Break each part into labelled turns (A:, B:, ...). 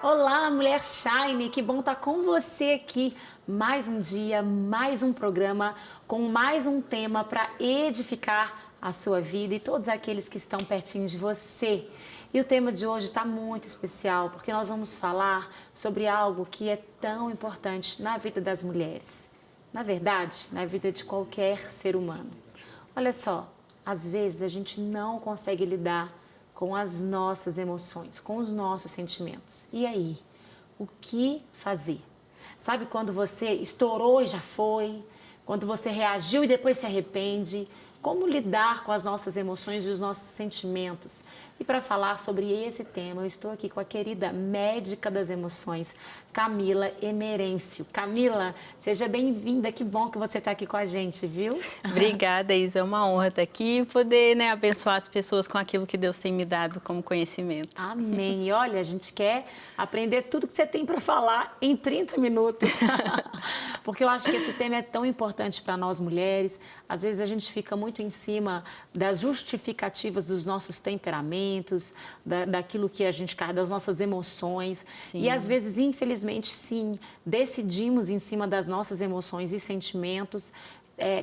A: Olá, mulher Shine, que bom estar com você aqui. Mais um dia, mais um programa, com mais um tema para edificar a sua vida e todos aqueles que estão pertinho de você. E o tema de hoje está muito especial, porque nós vamos falar sobre algo que é tão importante na vida das mulheres. Na verdade, na vida de qualquer ser humano. Olha só, às vezes a gente não consegue lidar com as nossas emoções, com os nossos sentimentos. E aí, o que fazer? Sabe quando você estourou e já foi? Quando você reagiu e depois se arrepende? Como lidar com as nossas emoções e os nossos sentimentos? E para falar sobre esse tema, eu estou aqui com a querida médica das emoções, Camila Emerêncio. Camila, seja bem-vinda, que bom que você está aqui com a gente, viu?
B: Obrigada, Isa, é uma honra estar aqui e poder, abençoar as pessoas com aquilo que Deus tem me dado como conhecimento.
A: Amém. E olha, a gente quer aprender tudo que você tem para falar em 30 minutos, porque eu acho que esse tema é tão importante para nós mulheres. Às vezes a gente fica muito em cima das justificativas dos nossos temperamentos, daquilo que a gente carrega, das nossas emoções. Sim. E às vezes, infelizmente, sim, decidimos em cima das nossas emoções e sentimentos,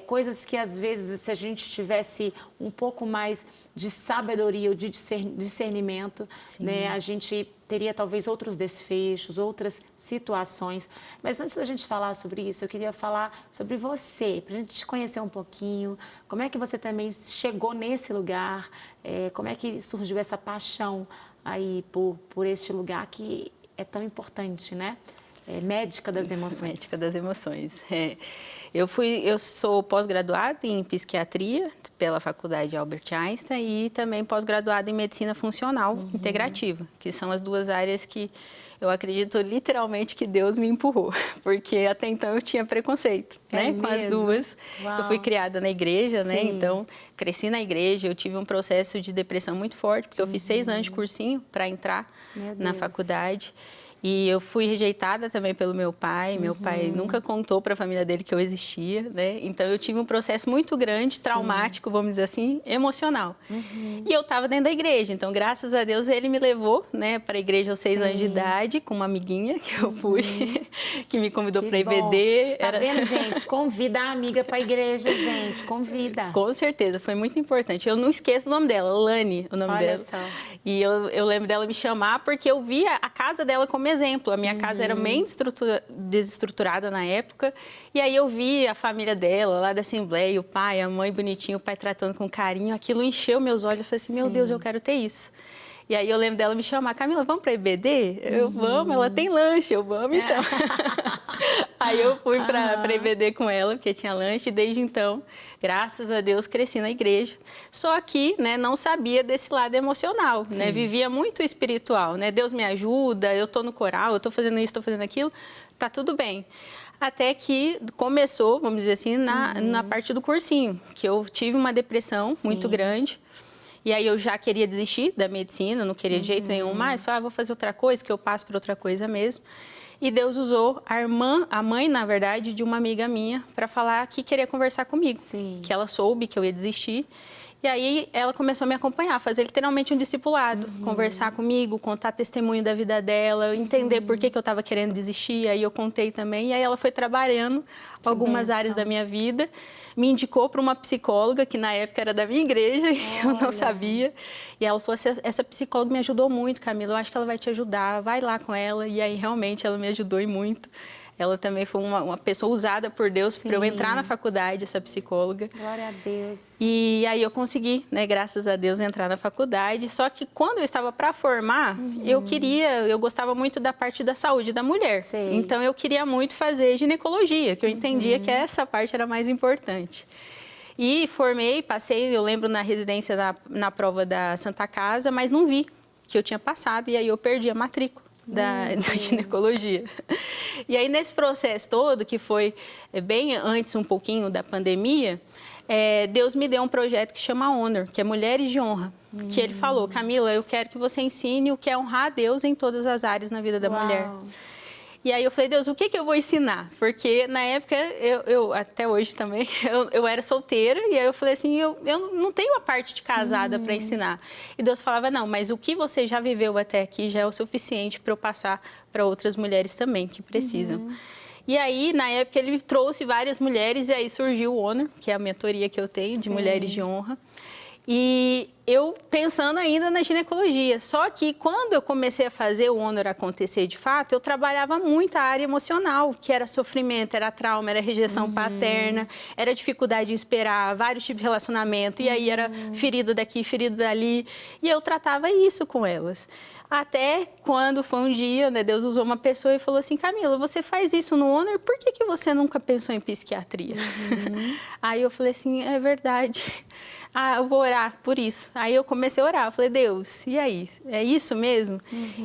A: coisas que às vezes, se a gente tivesse um pouco mais de sabedoria ou de discernimento, né, a gente teria talvez outros desfechos, outras situações. Mas antes da gente falar sobre isso, eu queria falar sobre você, para a gente te conhecer um pouquinho, como é que você também chegou nesse lugar, como é que surgiu essa paixão aí por este lugar que é tão importante, né? Médica das emoções.
B: Médica das emoções. Eu sou pós-graduada em psiquiatria pela Faculdade Albert Einstein e também pós-graduada em medicina funcional integrativa, que são as duas áreas que eu acredito literalmente que Deus me empurrou, porque até então eu tinha preconceito, com as duas. Uau. Eu fui criada na igreja, então cresci na igreja, eu tive um processo de depressão muito forte, porque eu fiz 6 anos de cursinho para entrar na faculdade. E eu fui rejeitada também pelo meu pai. Meu pai nunca contou para a família dele que eu existia, Então, eu tive um processo muito grande, traumático, vamos dizer assim, emocional. E eu estava dentro da igreja. Então, graças a Deus, ele me levou, para a igreja aos 6 anos de idade, com uma amiguinha que eu fui, que me convidou para IBD.
A: Tá vendo, gente? Convida a amiga para a igreja, gente. Convida.
B: Com certeza, foi muito importante. Eu não esqueço o nome dela, Lani, o nome dela. Só. E eu lembro dela me chamar porque eu via a casa dela como exemplo. A minha casa era bem desestruturada na época. E aí eu vi a família dela lá da Assembleia, o pai, a mãe bonitinho, o pai tratando com carinho. Aquilo encheu meus olhos. Eu falei assim, meu Deus, eu quero ter isso. E aí eu lembro dela me chamar, Camila, vamos para a IBD? Eu, vamos, ela tem lanche, eu vamos então. Aí eu fui para a IBD com ela, porque tinha lanche, e desde então, graças a Deus, cresci na igreja. Só que, não sabia desse lado emocional, vivia muito espiritual, Deus me ajuda, eu estou no coral, eu estou fazendo isso, estou fazendo aquilo, tá tudo bem. Até que começou, vamos dizer assim, na parte do cursinho, que eu tive uma depressão muito grande. E aí eu já queria desistir da medicina, não queria de jeito nenhum mais. Falei, vou fazer outra coisa, que eu passo por outra coisa mesmo. E Deus usou a mãe, na verdade, de uma amiga minha, para falar que queria conversar comigo. Que ela soube que eu ia desistir. E aí ela começou a me acompanhar, fazer literalmente um discipulado, conversar comigo, contar testemunho da vida dela, entender por que eu estava querendo desistir. Aí eu contei também, e aí ela foi trabalhando algumas áreas da minha vida, me indicou para uma psicóloga, que na época era da minha igreja, e eu não sabia. E ela falou assim, essa psicóloga me ajudou muito, Camila, eu acho que ela vai te ajudar, vai lá com ela. E aí realmente ela me ajudou e muito. Ela também foi uma pessoa usada por Deus para eu entrar na faculdade, essa psicóloga.
A: Glória a Deus.
B: E aí eu consegui, graças a Deus, entrar na faculdade. Só que quando eu estava para formar, eu gostava muito da parte da saúde da mulher. Então eu queria muito fazer ginecologia, que eu entendia que essa parte era mais importante. E formei, passei, eu lembro, na residência, na prova da Santa Casa, mas não vi que eu tinha passado e aí eu perdi a matrícula da ginecologia. E aí, nesse processo todo, que foi bem antes um pouquinho da pandemia, Deus me deu um projeto que chama Honor, que é Mulheres de Honra. Que ele falou, Camila, eu quero que você ensine o que é honrar a Deus em todas as áreas na vida da mulher. E aí eu falei, Deus, o que eu vou ensinar? Porque na época, até hoje também, eu era solteira, e aí eu falei assim, eu não tenho a parte de casada para ensinar. E Deus falava, não, mas o que você já viveu até aqui já é o suficiente para eu passar para outras mulheres também que precisam. E aí, na época, ele trouxe várias mulheres, e aí surgiu o Honor, que é a mentoria que eu tenho, de mulheres de honra. E eu pensando ainda na ginecologia, só que quando eu comecei a fazer o Honor acontecer de fato, eu trabalhava muito a área emocional, que era sofrimento, era trauma, era rejeição paterna, era dificuldade em esperar, vários tipos de relacionamento, e aí era ferida daqui, ferida dali, e eu tratava isso com elas. Até quando foi um dia, né, Deus usou uma pessoa e falou assim, Camila, você faz isso no Honor, por que você nunca pensou em psiquiatria? Aí eu falei assim, é verdade. Eu vou orar por isso. Aí eu comecei a orar, eu falei, Deus, e aí? É isso mesmo?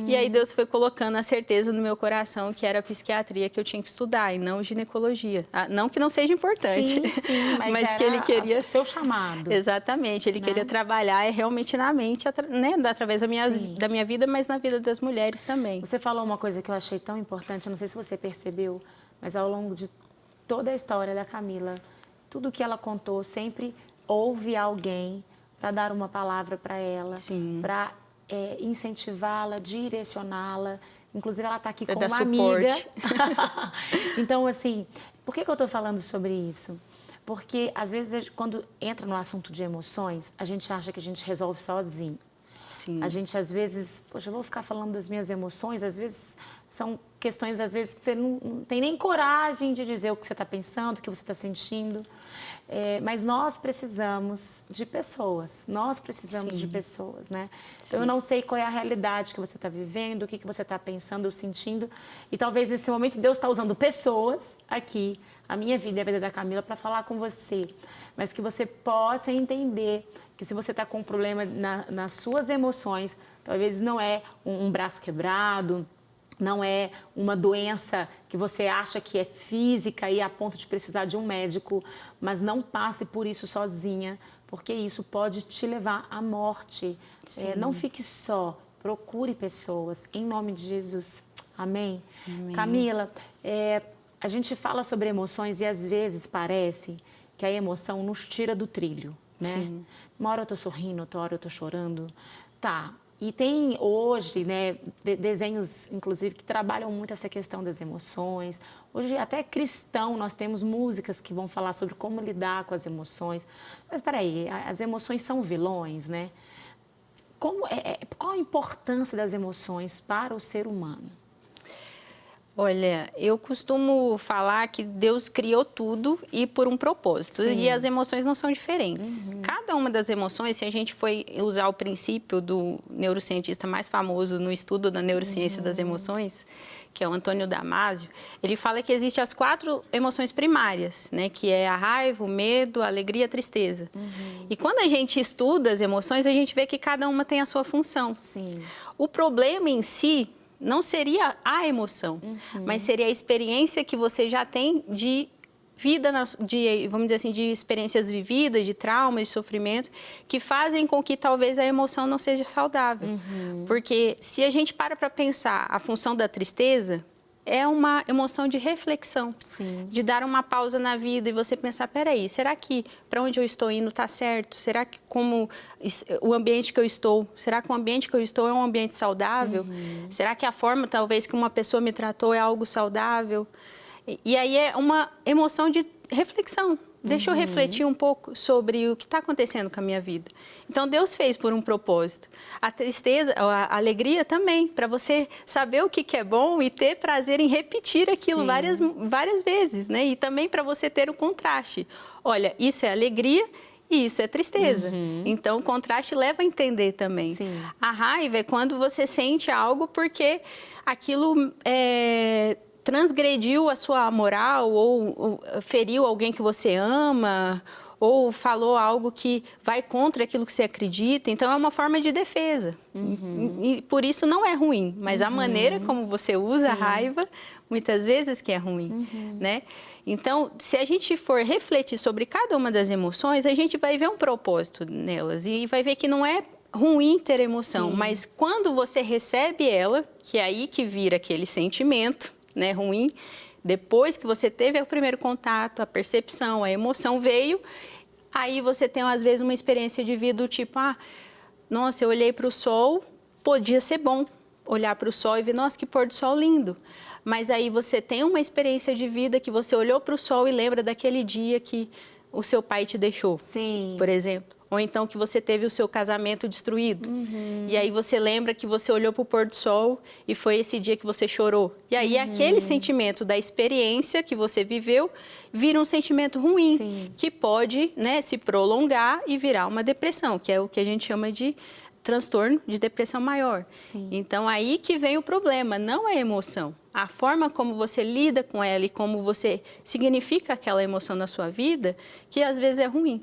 B: E aí Deus foi colocando a certeza no meu coração que era a psiquiatria que eu tinha que estudar e não ginecologia. Não que não seja importante,
A: sim, mas
B: que ele queria...
A: o seu chamado.
B: Exatamente, ele queria trabalhar realmente na mente, né, através da minha vida, mas na vida das mulheres também.
A: Você falou uma coisa que eu achei tão importante, eu não sei se você percebeu, mas ao longo de toda a história da Camila, tudo que ela contou sempre houve alguém para dar uma palavra para ela, para incentivá-la, direcioná-la. Inclusive, ela está aqui com uma amiga. Então, assim, por que eu estou falando sobre isso? Porque, às vezes, quando entra no assunto de emoções, a gente acha que a gente resolve sozinho.
B: Sim.
A: A gente, às vezes, poxa, eu vou ficar falando das minhas emoções, às vezes são questões, às vezes, que você não tem nem coragem de dizer o que você está pensando, o que você está sentindo. Mas nós precisamos de pessoas, de pessoas, né? Então, eu não sei qual é a realidade que você está vivendo, o que você está pensando ou sentindo, e talvez nesse momento Deus está usando pessoas aqui, a minha vida e a vida da Camila, para falar com você, mas que você possa entender que se você está com um problema nas suas emoções, talvez não é um braço quebrado, não é uma doença que você acha que é física e a ponto de precisar de um médico, mas não passe por isso sozinha, porque isso pode te levar à morte. Não fique só, procure pessoas, em nome de Jesus. Amém? Amém. Camila, a gente fala sobre emoções e às vezes parece que a emoção nos tira do trilho, né? Sim. Uma hora eu tô sorrindo, outra hora eu tô chorando. Tá. E tem hoje, né, desenhos, inclusive, que trabalham muito essa questão das emoções. Hoje, até cristão, nós temos músicas que vão falar sobre como lidar com as emoções. Mas, peraí, as emoções são vilões, né? Qual a importância das emoções para o ser humano?
B: Olha, eu costumo falar que Deus criou tudo e por um propósito. Sim. E as emoções não são diferentes. Cada uma das emoções, se a gente for usar o princípio do neurocientista mais famoso no estudo da neurociência das emoções, que é o Antônio Damasio, ele fala que existem as 4 emoções primárias, né? Que é a raiva, o medo, a alegria e a tristeza. E quando a gente estuda as emoções, a gente vê que cada uma tem a sua função. Sim. O problema em si não seria a emoção, mas seria a experiência que você já tem de vida, vamos dizer assim, de experiências vividas, de traumas, de sofrimento, que fazem com que talvez a emoção não seja saudável. Porque se a gente para pensar a função da tristeza, é uma emoção de reflexão, sim, de dar uma pausa na vida e você pensar, peraí, será que para onde eu estou indo está certo? Será que como o ambiente que eu estou, será que o ambiente que eu estou é um ambiente saudável? Será que a forma talvez que uma pessoa me tratou é algo saudável? E aí é uma emoção de reflexão. Deixa eu refletir um pouco sobre o que está acontecendo com a minha vida. Então, Deus fez por um propósito. A tristeza, a alegria também, para você saber o que é bom e ter prazer em repetir aquilo várias vezes, né? E também para você ter o contraste. Olha, isso é alegria e isso é tristeza. Então, o contraste leva a entender também. Sim. A raiva é quando você sente algo porque aquilo transgrediu a sua moral ou feriu alguém que você ama ou falou algo que vai contra aquilo que você acredita. Então, é uma forma de defesa. E por isso não é ruim, mas a maneira como você usa a raiva, muitas vezes que é ruim, né? Então, se a gente for refletir sobre cada uma das emoções, a gente vai ver um propósito nelas e vai ver que não é ruim ter emoção, mas quando você recebe ela, que é aí que vira aquele sentimento, né, ruim. Depois que você teve o primeiro contato, a percepção, a emoção veio, aí você tem, às vezes, uma experiência de vida do tipo, nossa, eu olhei para o sol, podia ser bom olhar para o sol e ver, nossa, que pôr do sol lindo. Mas aí você tem uma experiência de vida que você olhou para o sol e lembra daquele dia que o seu pai te deixou,
A: Sim.
B: por exemplo. Ou então que você teve o seu casamento destruído. E aí você lembra que você olhou para o pôr do sol e foi esse dia que você chorou. E aí aquele sentimento da experiência que você viveu vira um sentimento ruim,
A: Sim.
B: que pode, né, se prolongar e virar uma depressão, que é o que a gente chama de transtorno de depressão maior.
A: Sim.
B: Então, aí que vem o problema, não a emoção. A forma como você lida com ela e como você significa aquela emoção na sua vida, que às vezes é ruim.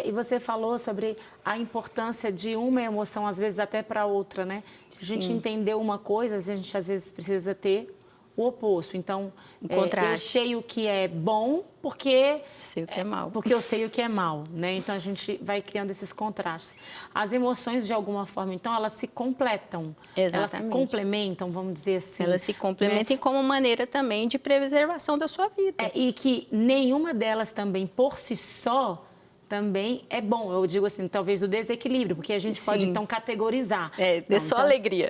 A: E você falou sobre a importância de uma emoção, às vezes até para outra, né? Se a gente entender uma coisa, a gente às vezes precisa ter o oposto. Então, eu sei o que é bom porque...
B: sei o que é mal.
A: Porque eu sei o que é mal, né? Então, a gente vai criando esses contrastes. As emoções, de alguma forma, então, elas se completam.
B: Exatamente.
A: Elas se complementam, vamos dizer assim.
B: Elas se complementam, né? Como maneira também de preservação da sua vida.
A: E que nenhuma delas também, por si só, também é bom. Eu digo assim, talvez o desequilíbrio, porque a gente pode, então, categorizar.
B: Não, só alegria.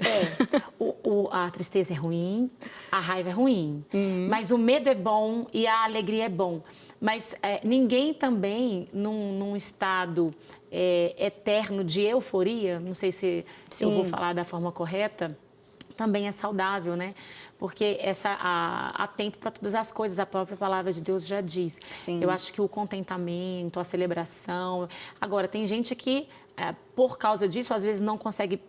A: A tristeza é ruim, a raiva é ruim, mas o medo é bom e a alegria é bom. Mas ninguém também, num estado eterno de euforia, não sei se eu vou falar da forma correta, também é saudável, né? Porque há tempo para todas as coisas, a própria palavra de Deus já diz.
B: Sim.
A: Eu acho que o contentamento, a celebração... Agora, tem gente que, por causa disso, às vezes não consegue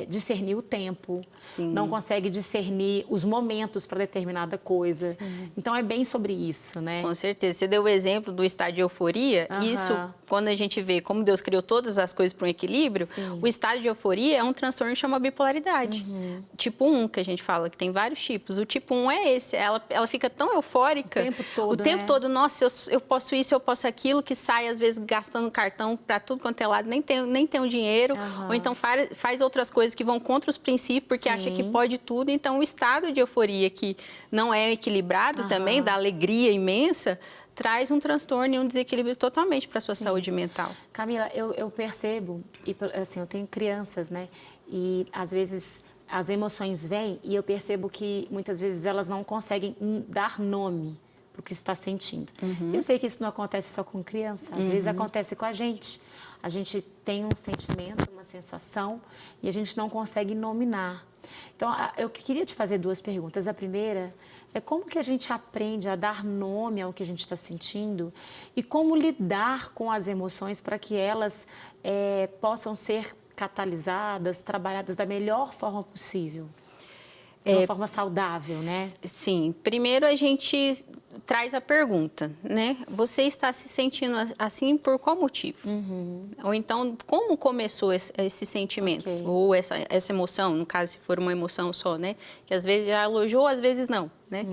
A: discernir o tempo, não consegue discernir os momentos para determinada coisa. Sim. Então, é bem sobre isso, né?
B: Com certeza. Você deu o exemplo do estado de euforia. Isso, quando a gente vê como Deus criou todas as coisas para um equilíbrio, o estado de euforia é um transtorno que chama bipolaridade. Tipo 1, que a gente fala, que tem vários tipos. O tipo 1 é esse. Ela fica tão eufórica o tempo todo. Nossa, eu posso isso, eu posso aquilo, que sai, às vezes, gastando cartão para tudo quanto é lado, nem tem o dinheiro. Ou então faz outras coisas que vão contra os princípios, porque acha que pode tudo. Então, o estado de euforia que não é equilibrado também, da alegria imensa, traz um transtorno e um desequilíbrio totalmente para a sua saúde mental.
A: Camila, eu percebo, e assim, eu tenho crianças, né? E, às vezes, as emoções vêm e eu percebo que, muitas vezes, elas não conseguem dar nome para o que está sentindo. Eu sei que isso não acontece só com criança, às vezes acontece com a gente. A gente tem um sentimento, uma sensação, e a gente não consegue nominar. Então, eu queria te fazer 2 perguntas. A primeira é como que a gente aprende a dar nome ao que a gente está sentindo e como lidar com as emoções para que elas possam ser catalisadas, trabalhadas da melhor forma possível. De uma forma saudável, né?
B: Sim. Primeiro, a gente traz a pergunta, né? Você está se sentindo assim por qual motivo? Ou então, como começou esse sentimento? Ou essa emoção, no caso, se for uma emoção só, né? Que às vezes já elogiou, às vezes não, né?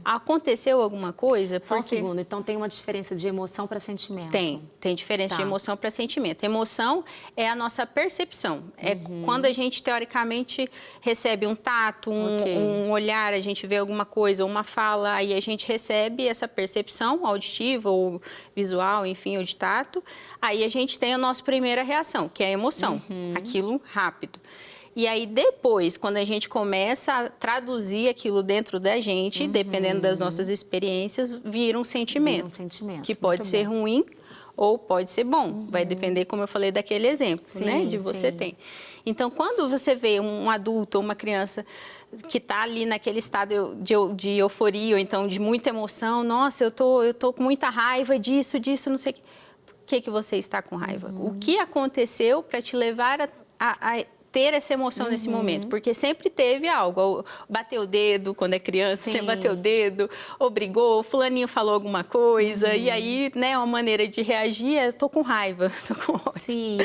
B: Aconteceu alguma coisa?
A: Só um segundo. Então, tem uma diferença de emoção para sentimento?
B: Tem diferença de emoção para sentimento. Emoção é a nossa percepção. É quando a gente, teoricamente, recebe um tato, um olhar, a gente vê alguma coisa, uma fala, aí a gente recebe essa percepção auditiva ou visual, enfim, ou de tato. Aí a gente tem a nossa primeira reação, que é a emoção, aquilo rápido. E aí, depois, quando a gente começa a traduzir aquilo dentro da gente, dependendo das nossas experiências, vira um sentimento. Que pode ser ruim ou pode ser bom. Vai depender, como eu falei, daquele exemplo, né? De você ter. Então, quando você vê um adulto ou uma criança que está ali naquele estado de euforia, ou então de muita emoção, nossa, eu tô com muita raiva disso, não sei o quê. Por que você está com raiva? O que aconteceu para te levar a ter essa emoção nesse momento, porque sempre teve algo, ou bateu o dedo quando é criança, sempre bateu o dedo, ou brigou, fulaninho falou alguma coisa, e aí, né, uma maneira de reagir é, tô com raiva, tô com ódio.
A: Sim.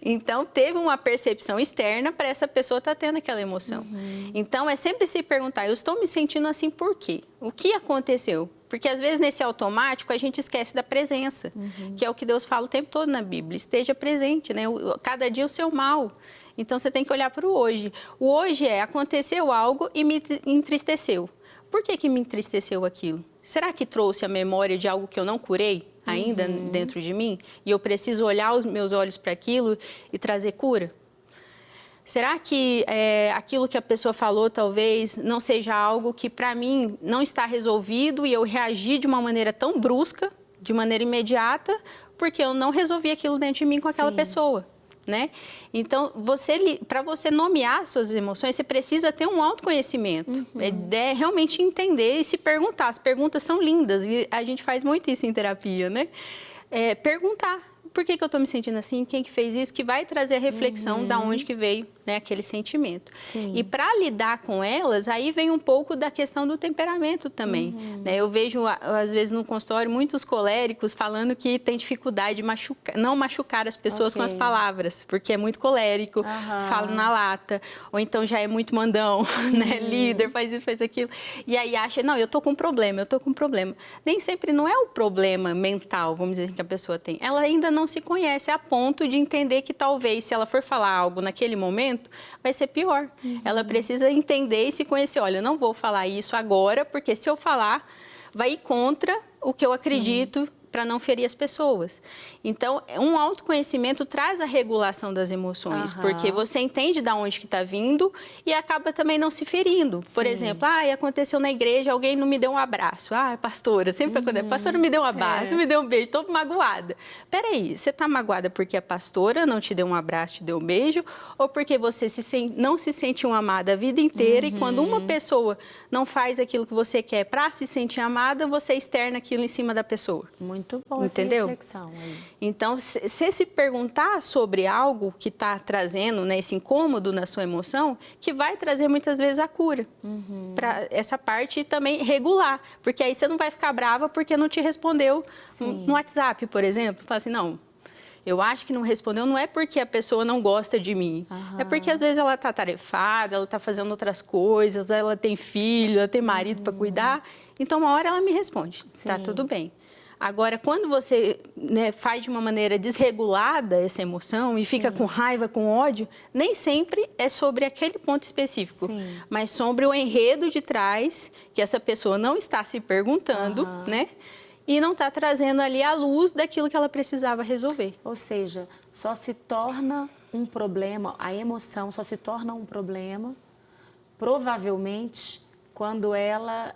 B: Então, teve uma percepção externa para essa pessoa estar tendo aquela emoção. Então, é sempre se perguntar, eu estou me sentindo assim por quê? O que aconteceu? Porque, às vezes, nesse automático, a gente esquece da presença, que é o que Deus fala o tempo todo na Bíblia. Esteja presente, né? Cada dia o seu mal. Então, você tem que olhar para o hoje. O hoje aconteceu algo e me entristeceu. por que me entristeceu aquilo? Será que trouxe a memória de algo que eu não curei ainda dentro de mim? E eu preciso olhar os meus olhos para aquilo e trazer cura? Será que aquilo que a pessoa falou talvez não seja algo que para mim não está resolvido e eu reagi de uma maneira tão brusca, de maneira imediata, porque eu não resolvi aquilo dentro de mim com aquela pessoa? Né? Então, para você nomear suas emoções, você precisa ter um autoconhecimento, realmente entender e se perguntar. As perguntas são lindas e a gente faz muito isso em terapia, né? Perguntar. Por que eu estou me sentindo assim? Quem que fez isso? Que vai trazer a reflexão da onde que veio, né, aquele sentimento.
A: Sim.
B: E para lidar com elas, aí vem um pouco da questão do temperamento também. Né? Eu vejo, às vezes, no consultório, muitos coléricos falando que tem dificuldade de não machucar as pessoas com as palavras, porque é muito colérico, fala na lata, ou então já é muito mandão, né? Líder, faz isso, faz aquilo. E aí acha, não, eu estou com um problema, eu estou com um problema. Nem sempre não é o problema mental, vamos dizer assim, que a pessoa tem. Ela ainda não se conhece a ponto de entender que talvez, se ela for falar algo naquele momento, vai ser pior. Ela precisa entender e se conhecer. Olha, eu não vou falar isso agora, porque se eu falar, vai ir contra o que eu acredito, para não ferir as pessoas. Então, um autoconhecimento traz a regulação das emoções, porque você entende de onde que está vindo e acaba também não se ferindo. Por exemplo, aconteceu na igreja, alguém não me deu um abraço. Pastora, sempre acontece, pastora não me deu um abraço, não me deu um beijo, estou magoada. Peraí, você está magoada porque a pastora não te deu um abraço, te deu um beijo, ou porque você não se sentiu amada a vida inteira e quando uma pessoa não faz aquilo que você quer para se sentir amada, você externa aquilo em cima da pessoa.
A: Muito bom,
B: entendeu?
A: Essa reflexão aí.
B: Então, se perguntar sobre algo que está trazendo, né, esse incômodo na sua emoção, que vai trazer muitas vezes a cura. Para essa parte também regular. Porque aí você não vai ficar brava porque não te respondeu no WhatsApp, por exemplo. Fala assim, não, eu acho que não respondeu, não é porque a pessoa não gosta de mim. É porque às vezes ela está atarefada, ela está fazendo outras coisas, ela tem filho, ela tem marido para cuidar. Então, uma hora ela me responde, tá tudo bem. Agora, quando você, né, faz de uma maneira desregulada essa emoção e fica com raiva, com ódio, nem sempre é sobre aquele ponto específico, mas sobre o enredo de trás, que essa pessoa não está se perguntando, né? E não está trazendo ali a luz daquilo que ela precisava resolver.
A: Ou seja, só se torna um problema, a emoção só se torna um problema, provavelmente, quando ela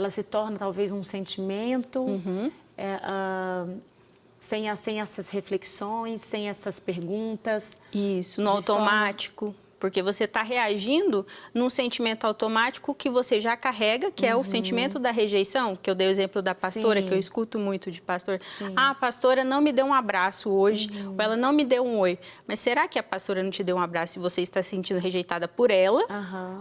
A: se torna talvez um sentimento, sem essas reflexões, sem essas perguntas.
B: Isso, no automático. Porque você está reagindo num sentimento automático que você já carrega, que é o sentimento da rejeição, que eu dei o exemplo da pastora, que eu escuto muito de pastor. A pastora não me deu um abraço hoje, ou ela não me deu um oi. Mas será que a pastora não te deu um abraço e você está se sentindo rejeitada por ela?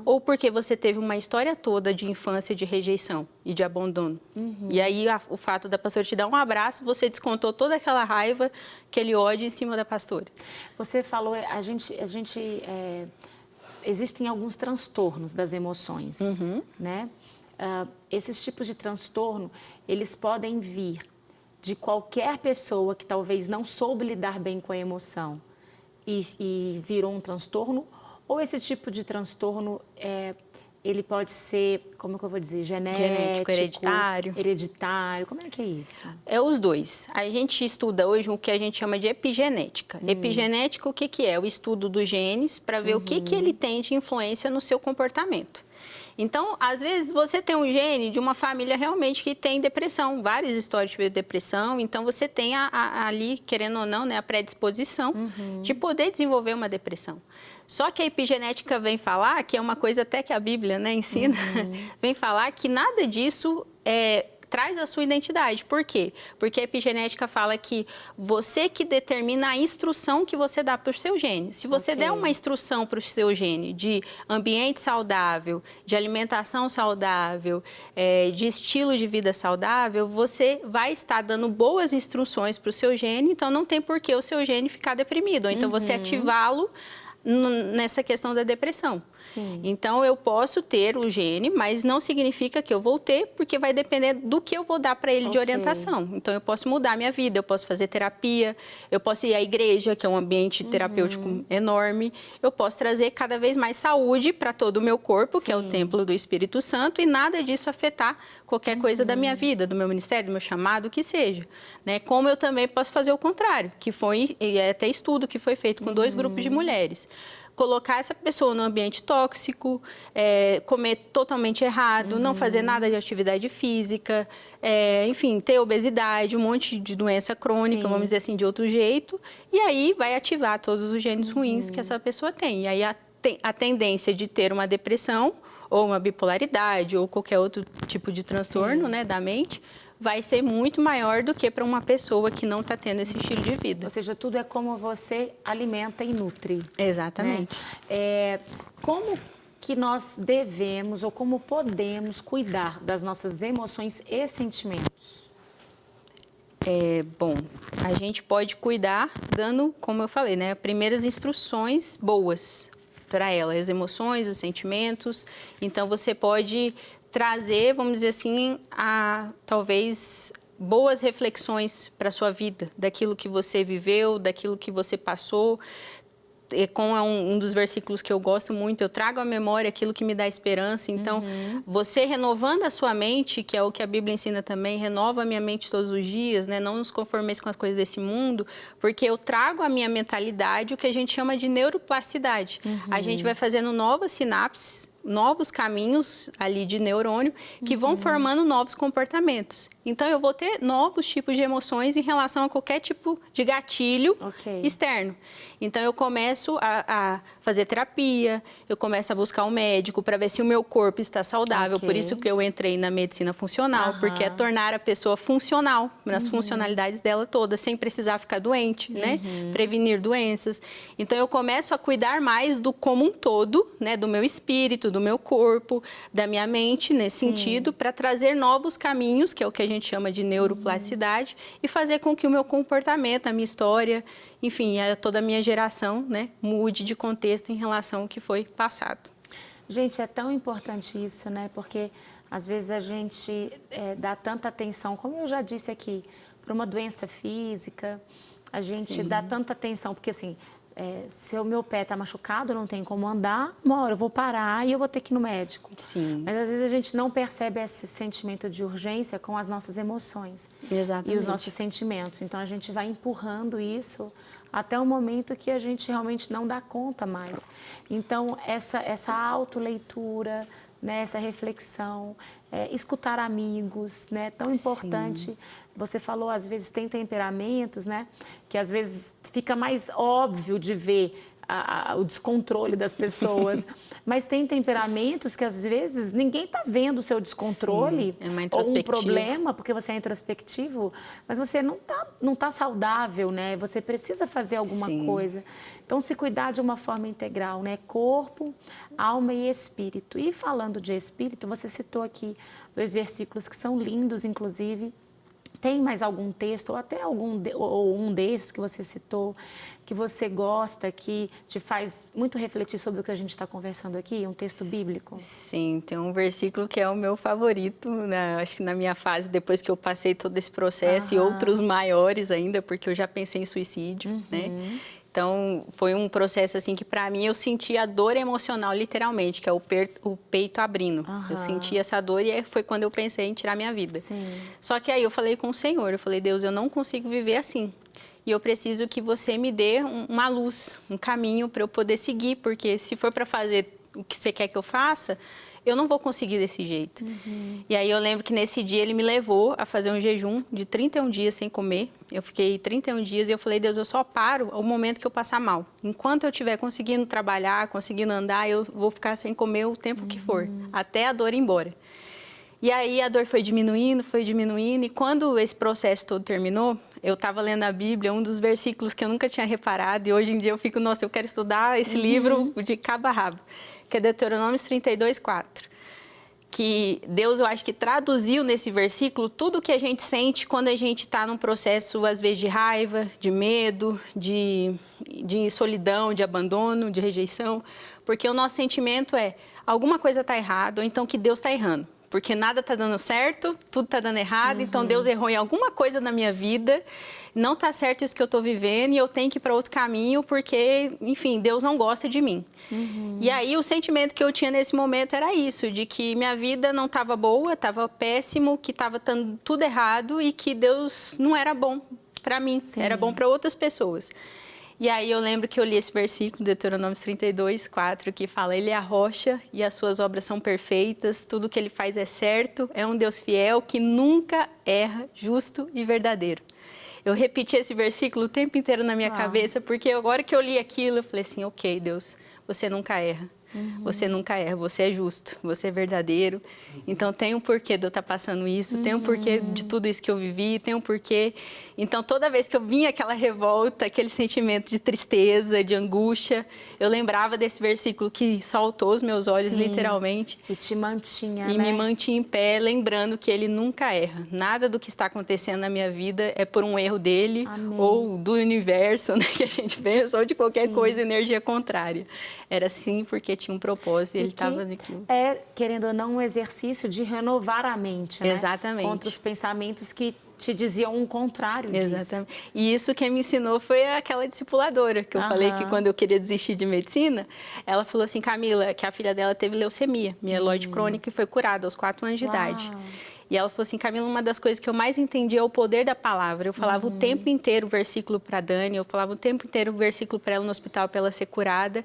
B: Ou porque você teve uma história toda de infância de rejeição e de abandono? E aí o fato da pastora te dar um abraço, você descontou toda aquela raiva, aquele ódio em cima da pastora.
A: Você falou, existem alguns transtornos das emoções, né? Esses tipos de transtorno, eles podem vir de qualquer pessoa que talvez não soube lidar bem com a emoção e virou um transtorno, ou esse tipo de transtorno ele pode ser, como que eu vou dizer, genético, hereditário, como é que é isso?
B: É os dois. A gente estuda hoje o que a gente chama de epigenética. Epigenética, o que é? O estudo dos genes para ver o que ele tem de influência no seu comportamento. Então, às vezes, você tem um gene de uma família realmente que tem depressão, várias histórias de depressão, então você tem ali, querendo ou não, né, a predisposição de poder desenvolver uma depressão. Só que a epigenética vem falar, que é uma coisa até que a Bíblia, né, ensina, vem falar que nada disso traz a sua identidade. Por quê? Porque a epigenética fala que você que determina a instrução que você dá para o seu gene. Se você der uma instrução para o seu gene de ambiente saudável, de alimentação saudável, de estilo de vida saudável, você vai estar dando boas instruções para o seu gene, então não tem por que o seu gene ficar deprimido. Ou então você ativá-lo nessa questão da depressão.
A: Sim.
B: Então, eu posso ter o gene, mas não significa que eu vou ter, porque vai depender do que eu vou dar para ele de orientação. Então, eu posso mudar a minha vida, eu posso fazer terapia, eu posso ir à igreja, que é um ambiente terapêutico enorme, eu posso trazer cada vez mais saúde para todo o meu corpo, que é o templo do Espírito Santo, e nada disso afetar qualquer coisa da minha vida, do meu ministério, do meu chamado, o que seja. Né? Como eu também posso fazer o contrário, que foi até estudo que foi feito com 2 grupos de mulheres. Colocar essa pessoa num ambiente tóxico, comer totalmente errado, não fazer nada de atividade física, enfim, ter obesidade, um monte de doença crônica, vamos dizer assim, de outro jeito, e aí vai ativar todos os genes ruins que essa pessoa tem. E aí a tendência de ter uma depressão, ou uma bipolaridade, ou qualquer outro tipo de transtorno, né, da mente, vai ser muito maior do que para uma pessoa que não está tendo esse estilo de vida.
A: Ou seja, tudo é como você alimenta e nutre.
B: Exatamente.
A: Né? Como que nós devemos ou como podemos cuidar das nossas emoções e sentimentos?
B: Bom, a gente pode cuidar dando, como eu falei, né, primeiras instruções boas para ela, as emoções, os sentimentos. Então, você pode trazer, vamos dizer assim, talvez boas reflexões para a sua vida, daquilo que você viveu, daquilo que você passou. Com um dos versículos que eu gosto muito, eu trago à memória aquilo que me dá esperança. Então, você renovando a sua mente, que é o que a Bíblia ensina também, renova a minha mente todos os dias, né? Não nos conformeis com as coisas desse mundo, porque eu trago à minha mentalidade o que a gente chama de neuroplasticidade. A gente vai fazendo novas sinapses, novos caminhos ali de neurônio que vão formando novos comportamentos. Então, eu vou ter novos tipos de emoções em relação a qualquer tipo de gatilho externo. Então, eu começo a fazer terapia, eu começo a buscar um médico para ver se o meu corpo está saudável. Por isso que eu entrei na medicina funcional, porque é tornar a pessoa funcional, nas funcionalidades dela toda, sem precisar ficar doente, né? Prevenir doenças. Então, eu começo a cuidar mais do como um todo, né? Do meu espírito, do meu corpo, da minha mente, nesse sentido, para trazer novos caminhos, que é o que a gente chama de neuroplasticidade, e fazer com que o meu comportamento, a minha história, enfim, toda a minha geração, né, mude de contexto em relação ao que foi passado.
A: Gente, é tão importante isso, né? Porque às vezes a gente dá tanta atenção, como eu já disse aqui, para uma doença física, a gente dá tanta atenção, porque assim, se o meu pé está machucado, não tem como andar, uma hora eu vou parar e eu vou ter que ir no médico. Mas às vezes a gente não percebe esse sentimento de urgência com as nossas emoções. E os nossos sentimentos. Então a gente vai empurrando isso até o momento que a gente realmente não dá conta mais. Então essa autoleitura, né, essa reflexão, escutar amigos, né, tão importante. Você falou, às vezes tem temperamentos, né, que às vezes fica mais óbvio de ver o descontrole das pessoas, mas tem temperamentos que às vezes ninguém está vendo o seu descontrole ou um problema, porque você é introspectivo, mas você não tá saudável, né? Você precisa fazer alguma coisa. Então, se cuidar de uma forma integral, né? Corpo, alma e espírito. E falando de espírito, você citou aqui 2 versículos que são lindos, inclusive. Tem mais algum texto, ou até um desses que você citou, que você gosta, que te faz muito refletir sobre o que a gente está conversando aqui? Um texto bíblico?
B: Sim, tem um versículo que é o meu favorito, né? Acho que na minha fase, depois que eu passei todo esse processo, e outros maiores ainda, porque eu já pensei em suicídio, né? Então, foi um processo assim que, para mim, eu senti a dor emocional, literalmente, que é o peito abrindo. Eu senti essa dor e foi quando eu pensei em tirar minha vida. Só que aí eu falei com o Senhor, eu falei, Deus, eu não consigo viver assim. E eu preciso que você me dê uma luz, um caminho para eu poder seguir, porque se for para fazer o que você quer que eu faça, eu não vou conseguir desse jeito. E aí eu lembro que nesse dia ele me levou a fazer um jejum de 31 dias sem comer. Eu fiquei 31 dias e eu falei, Deus, eu só paro ao momento que eu passar mal. Enquanto eu estiver conseguindo trabalhar, conseguindo andar, eu vou ficar sem comer o tempo que for, até a dor ir embora. E aí a dor foi diminuindo, e quando esse processo todo terminou, eu estava lendo a Bíblia, um dos versículos que eu nunca tinha reparado, e hoje em dia eu fico, nossa, eu quero estudar esse livro de cabo a rabo, que é Deuteronômio 32:4, que Deus, eu acho que traduziu nesse versículo tudo que a gente sente quando a gente está num processo, às vezes, de raiva, de medo, de solidão, de abandono, de rejeição, porque o nosso sentimento é alguma coisa está errada ou então que Deus está errando. Porque nada está dando certo, tudo está dando errado, então Deus errou em alguma coisa na minha vida, não está certo isso que eu estou vivendo e eu tenho que ir para outro caminho porque, enfim, Deus não gosta de mim. E aí o sentimento que eu tinha nesse momento era isso, de que minha vida não estava boa, estava péssimo, que estava tudo errado e que Deus não era bom para mim, era bom para outras pessoas. E aí eu lembro que eu li esse versículo, Deuteronômio 32, 4, que fala: Ele é a rocha e as suas obras são perfeitas, tudo que Ele faz é certo, é um Deus fiel que nunca erra, justo e verdadeiro. Eu repeti esse versículo o tempo inteiro na minha cabeça, porque agora que eu li aquilo, eu falei assim, ok, Deus, você nunca erra. Você nunca erra, você é justo, você é verdadeiro. Então tem um porquê de eu estar passando isso, tem um porquê de tudo isso que eu vivi, tem um porquê. Então toda vez que eu vinha aquela revolta, aquele sentimento de tristeza, de angústia, eu lembrava desse versículo que saltou os meus olhos, literalmente.
A: E te mantinha,
B: E
A: né?
B: me mantinha em pé, lembrando que Ele nunca erra. Nada do que está acontecendo na minha vida é por um erro dele, ou do universo, né, que a gente pensa, ou de qualquer coisa, energia contrária. Era assim porque tinha um propósito e Ele estava naquilo.
A: É, querendo ou não, um exercício de renovar a mente, né?
B: Exatamente.
A: Contra os pensamentos que te diziam um contrário disso.
B: Exatamente. E isso quem me ensinou foi aquela discipuladora, que eu falei que quando eu queria desistir de medicina, ela falou assim, Camila, que a filha dela teve leucemia, mieloide crônica, e foi curada aos 4 anos de idade. E ela falou assim, Camila, uma das coisas que eu mais entendi é o poder da palavra. Eu falava o tempo inteiro o versículo para a Dani, eu falava o tempo inteiro o versículo para ela no hospital, para ela ser curada.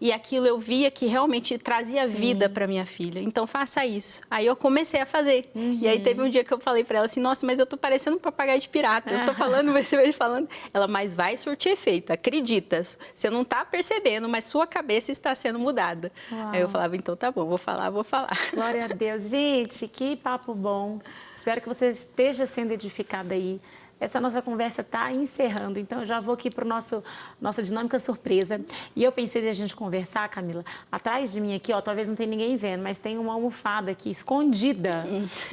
B: E aquilo eu via que realmente trazia vida para minha filha. Então, faça isso. Aí eu comecei a fazer. E aí teve um dia que eu falei para ela assim, nossa, mas eu tô parecendo um papagaio de pirata. Eu estou falando, falando. Ela, mas vai surtir efeito, acredita. Você não está percebendo, mas sua cabeça está sendo mudada. Aí eu falava, então tá bom, vou falar.
A: Glória a Deus. Gente, que papo bom. Espero que você esteja sendo edificada aí. Essa nossa conversa está encerrando, então eu já vou aqui para nossa dinâmica surpresa. E eu pensei de a gente conversar, Camila, atrás de mim aqui, ó, talvez não tenha ninguém vendo, mas tem uma almofada aqui, escondida.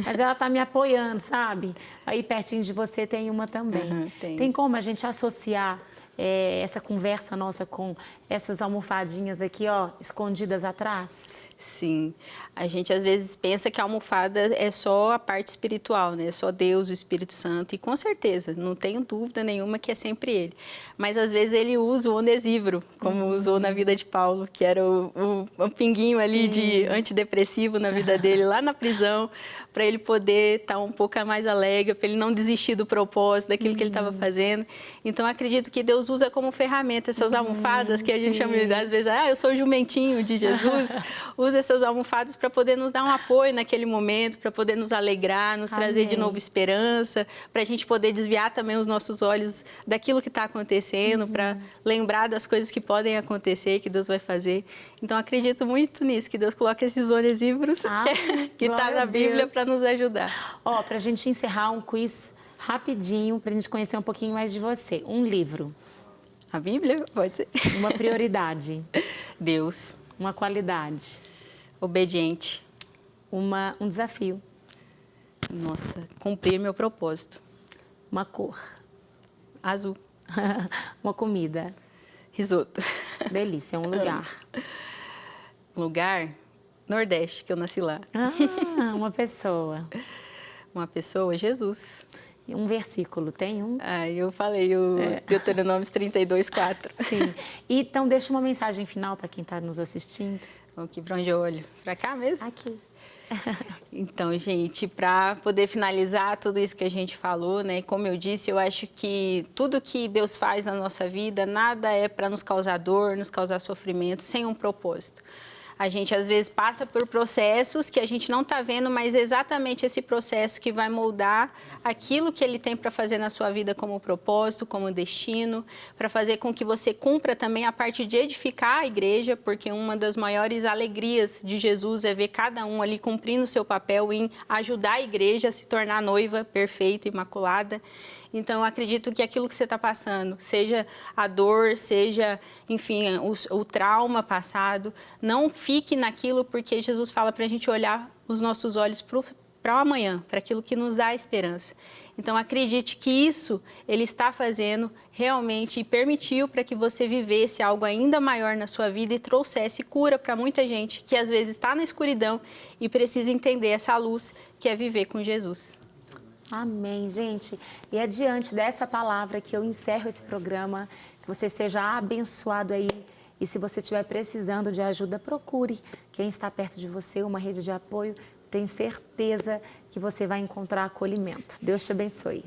A: Mas ela está me apoiando, sabe? Aí pertinho de você tem uma também. Tem como a gente associar essa conversa nossa com essas almofadinhas aqui, ó, escondidas atrás?
B: Sim, a gente às vezes pensa que a almofada é só a parte espiritual, né? É só Deus, o Espírito Santo, e com certeza, não tenho dúvida nenhuma que é sempre Ele. Mas às vezes Ele usa o onesívoro, como usou na vida de Paulo, que era um pinguinho ali de antidepressivo na vida dele, lá na prisão, para ele poder estar um pouco mais alegre, para ele não desistir do propósito, daquilo que ele estava fazendo. Então, acredito que Deus usa como ferramenta essas almofadas, que a gente chama às vezes, eu sou o jumentinho de Jesus, usa essas almofadas para poder nos dar um apoio naquele momento, para poder nos alegrar, nos trazer de novo esperança, para a gente poder desviar também os nossos olhos daquilo que está acontecendo, para lembrar das coisas que podem acontecer, que Deus vai fazer. Então, acredito muito nisso, que Deus coloca esses onesívoros que está na Bíblia para nos ajudar.
A: Ó, para a gente encerrar um quiz rapidinho, para a gente conhecer um pouquinho mais de você. Um livro.
B: A Bíblia? Pode ser.
A: Uma prioridade.
B: Deus.
A: Uma qualidade.
B: Obediente.
A: Um desafio.
B: Nossa, cumprir meu propósito.
A: Uma cor.
B: Azul.
A: Uma comida.
B: Risoto.
A: Delícia, um lugar.
B: Lugar? Nordeste, que eu nasci lá.
A: Uma pessoa.
B: Uma pessoa? Jesus.
A: E um versículo, tem um?
B: Eu falei o Deuteronômio 32, 4.
A: Sim. Então, deixa uma mensagem final para quem está nos assistindo.
B: Aqui para onde eu olho? Para cá mesmo?
A: Aqui.
B: Então, gente, para poder finalizar tudo isso que a gente falou, né? Como eu disse, eu acho que tudo que Deus faz na nossa vida, nada é para nos causar dor, nos causar sofrimento, sem um propósito. A gente, às vezes, passa por processos que a gente não está vendo, mas é exatamente esse processo que vai moldar aquilo que Ele tem para fazer na sua vida como propósito, como destino, para fazer com que você cumpra também a parte de edificar a igreja, porque uma das maiores alegrias de Jesus é ver cada um ali cumprindo o seu papel em ajudar a igreja a se tornar noiva perfeita, imaculada. Então, eu acredito que aquilo que você está passando, seja a dor, seja, enfim, o trauma passado, não fique naquilo, porque Jesus fala para a gente olhar os nossos olhos para o amanhã, para aquilo que nos dá esperança. Então, acredite que isso Ele está fazendo realmente e permitiu para que você vivesse algo ainda maior na sua vida e trouxesse cura para muita gente que às vezes está na escuridão e precisa entender essa luz que é viver com Jesus.
A: Amém, gente. E é diante dessa palavra que eu encerro esse programa, que você seja abençoado aí. E se você estiver precisando de ajuda, procure quem está perto de você, uma rede de apoio. Tenho certeza que você vai encontrar acolhimento. Deus te abençoe.